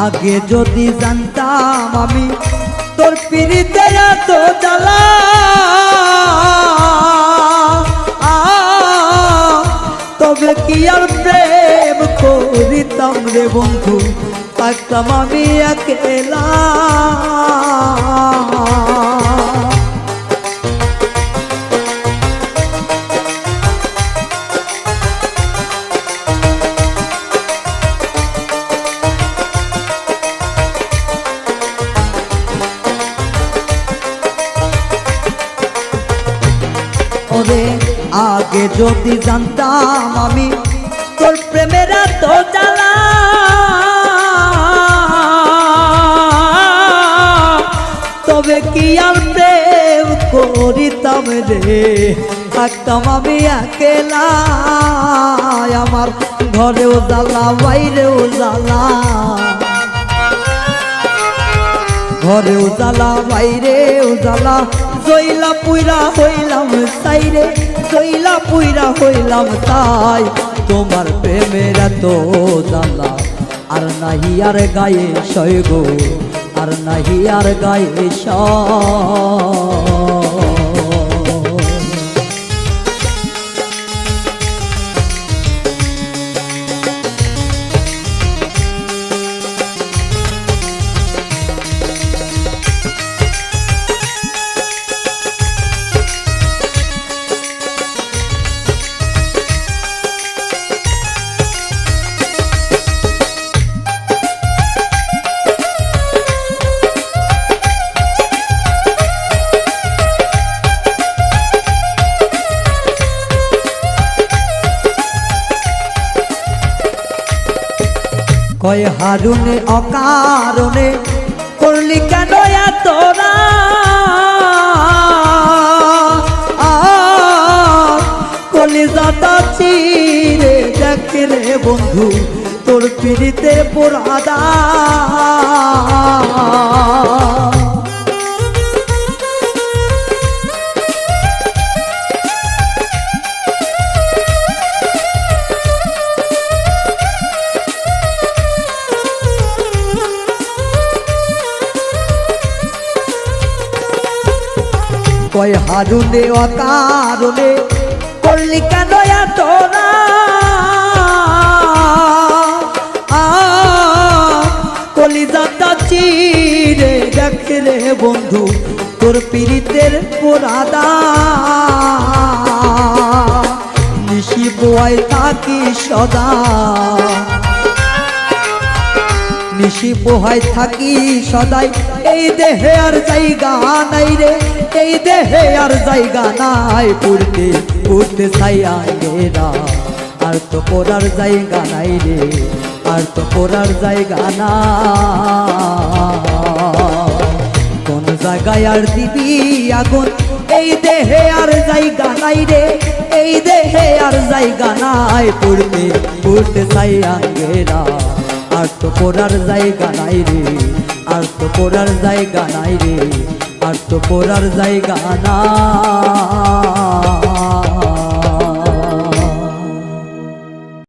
আগে যদি জানতাম আমি তোর পিরিতে এত জ্বালা, তবে কি আর প্রেম করিতাম রে বন্ধু, থাকতাম আমি একেলা। ওরে আগে যদি জানতাম আমি তোর প্রেমের এত জ্বালা, তবে কি আর প্রেম করিতাম রে, থাকতাম আমি একেলা। আমার ঘরেও জ্বালা বাইরেও জ্বালা, ঘরেও জ্বালা বাইরেও জ্বালা, জইলা পুইরা হইলাম সাইরে, জইলা পুইরা হইলাম তাই। তোমার প্রেমের এত জ্বালা আর নাহি আর গায়ে সয় গো, আর নাহি আর গায়ে সয়। কয় হারুনে অকারণে করলি কেন তোরা, কলিজাটা চিরে দেখে রে বন্ধু তোর পিড়িতে পোড়াদা। কয় হারুনে অকারণে করলি কেন তোরা, কলিজাটা চিরে দেখে রে বন্ধু তোর পিরিতের পোড়াদা। নিশি পোয়ায় থাকি সদা, নিশি পোহায় থাকি সদাই, এই দেহে আর জায়গা নাই রে, এই দেহে আর জায়গা নাই। পড়তে পড়তে ছাইয়া গেরা, আর তো পড়ার জায়গা নাই রে, আর তো পড়ার জায়গা না। কোন জায়গায় আর দিবি আগুন, এই দেহে আর জায়গা নাই রে, এই দেহে আর জায়গা নাই। পড়তে পড়তে ছাইয়া গেরা, আর তো পড়ার জায়গা নাই রে, আর তো পড়ার জায়গা নাই রে, আর তো পড়ার জায়গা না।